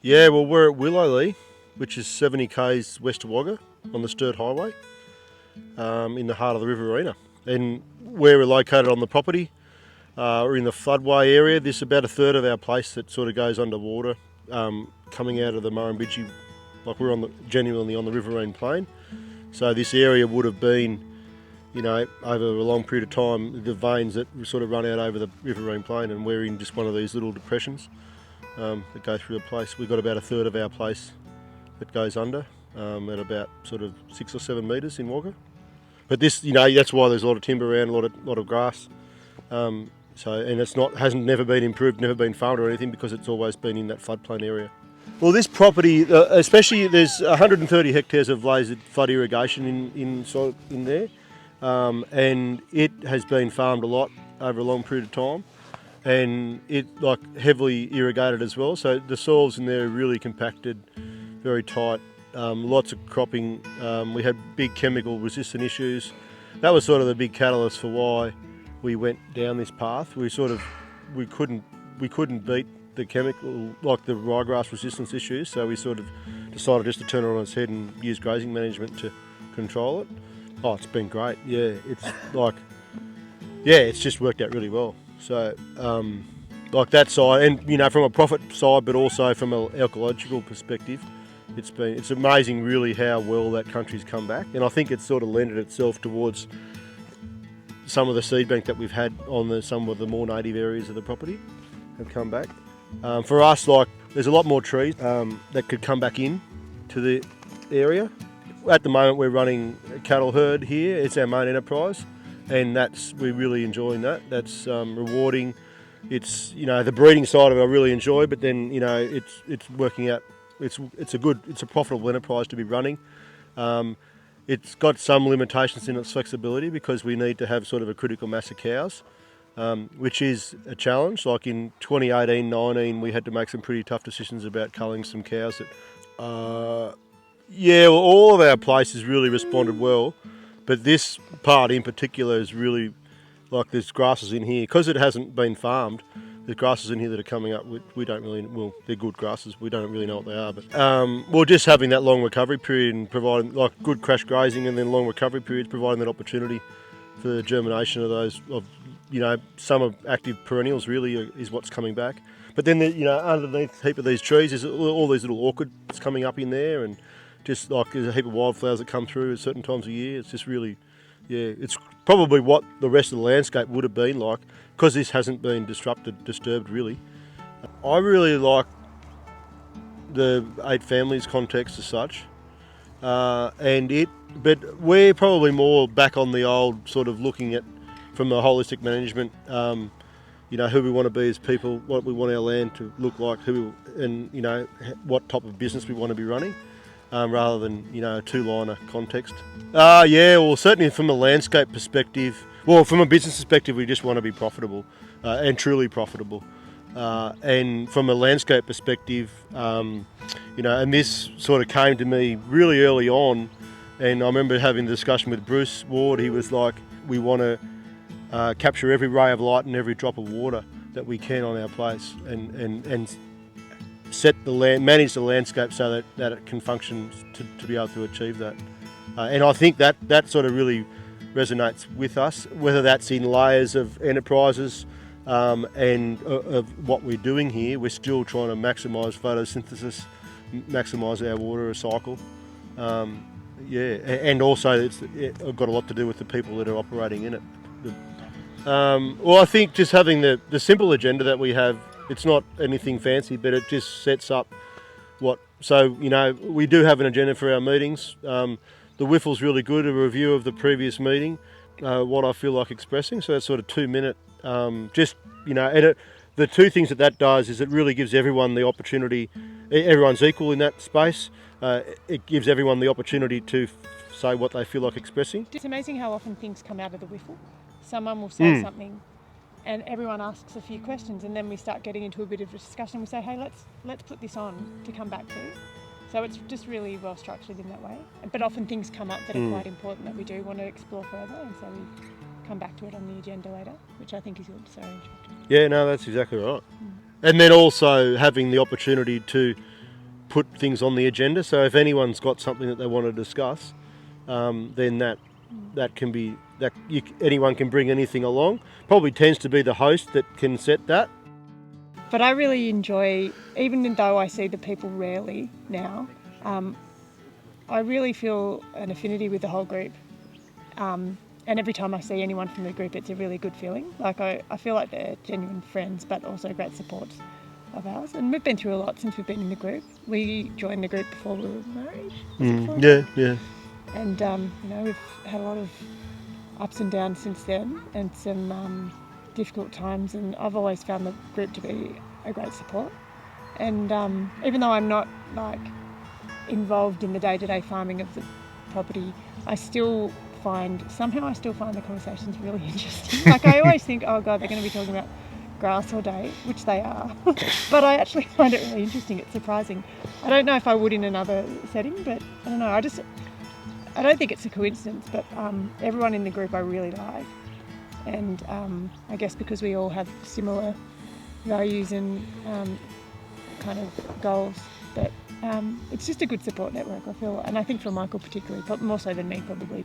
Yeah, well, we're at Willowlee, which is 70 k's west of Wagga on the Sturt Highway, in the heart of the Riverina. And where we're located on the property, we're in the floodway area. This is about a third of our place that sort of goes underwater, coming out of the Murrumbidgee, like we're genuinely on the Riverine Plain. So this area would have been, over a long period of time, the veins that sort of run out over the Riverine Plain, and we're in just one of these little depressions that go through the place. We've got about a third of our place that goes under, at about sort of 6 or 7 metres in Wagga. But this, that's why there's a lot of timber around, a lot of grass. And hasn't never been improved, never been farmed or anything, because it's always been in that floodplain area. Well, this property, especially, there's 130 hectares of lasered flood irrigation in there, and it has been farmed a lot over a long period of time, and it heavily irrigated as well. So the soils in there are really compacted, very tight, lots of cropping. We had big chemical resistant issues. That was sort of the big catalyst for why we went down this path. We couldn't beat the chemical, like the ryegrass resistance issues, so we sort of decided just to turn it on its head and use grazing management to control it. Oh, it's been great. Yeah, it's just worked out really well. So, that side, and from a profit side, but also from an ecological perspective, it's amazing really how well that country's come back, and I think it's sort of lended itself towards some of the seed bank that we've had on some of the more native areas of the property have come back. For us, there's a lot more trees that could come back in to the area. At the moment, we're running a cattle herd here. It's our main enterprise, and we're really enjoying that. That's rewarding. It's the breeding side of it I really enjoy, but then it's working out. It's a profitable enterprise to be running. It's got some limitations in its flexibility because we need to have sort of a critical mass of cows, which is a challenge. Like in 2018-19, we had to make some pretty tough decisions about culling some cows. All of our places really responded well, but this part in particular is really, there's grasses in here. Because it hasn't been farmed, there's grasses in here that are coming up. We don't really, they're good grasses. We don't really know what they are. But just having that long recovery period and providing good crash grazing and then long recovery periods, providing that opportunity for the germination of those, some of active perennials really is what's coming back. But then, underneath a heap of these trees is all these little orchids coming up in there, and just there's a heap of wildflowers that come through at certain times of year. It's just really, it's probably what the rest of the landscape would have been like, because this hasn't been disturbed really. I really like the 8 families context as such, but we're probably more back on the old sort of looking at from a holistic management, who we want to be as people, what we want our land to look like, what type of business we want to be running. Rather than a two-liner context. Certainly from a landscape perspective, from a business perspective, we just want to be profitable and truly profitable. And from a landscape perspective, and this sort of came to me really early on, and I remember having a discussion with Bruce Ward. He was like, we want to capture every ray of light and every drop of water that we can on our place, and manage the landscape so that it can function to be able to achieve that. And I think that sort of really resonates with us, whether that's in layers of enterprises and of what we're doing here. We're still trying to maximise photosynthesis, maximise our water cycle. And also it's got a lot to do with the people that are operating in it. I think just having the simple agenda that we have, it's not anything fancy, but it just sets up we do have an agenda for our meetings. The whiffle's really good, a review of the previous meeting, what I feel like expressing. So that's sort of 2-minute, and the two things that does is it really gives everyone the opportunity, everyone's equal in that space. It gives everyone the opportunity to say what they feel like expressing. It's amazing how often things come out of the whiffle. Someone will say something, and everyone asks a few questions, and then we start getting into a bit of a discussion. We say, hey, let's put this on to come back to. So it's just really well structured in that way. But often things come up that are quite important that we do want to explore further, and so we come back to it on the agenda later, which I think is good. So yeah, no, that's exactly right. And then also having the opportunity to put things on the agenda. So if anyone's got something that they want to discuss, then that can be anyone can bring anything along. Probably tends to be the host that can set that. But I really enjoy, even though I see the people rarely now, I really feel an affinity with the whole group. And every time I see anyone from the group, it's a really good feeling. Like I feel like they're genuine friends, but also great supports of ours. And we've been through a lot since we've been in the group. We joined the group before we were married. Yeah. And, we've had a lot of ups and downs since then, and some difficult times. And I've always found the group to be a great support. And even though I'm not involved in the day-to-day farming of the property, I still find the conversations really interesting. I always think, oh God, they're going to be talking about grass all day, which they are. But I actually find it really interesting. It's surprising. I don't know if I would in another setting, but I don't know. I don't think it's a coincidence, but everyone in the group I really like. And I guess because we all have similar values and kind of goals, that it's just a good support network, I feel. And I think for Michael particularly, but more so than me probably.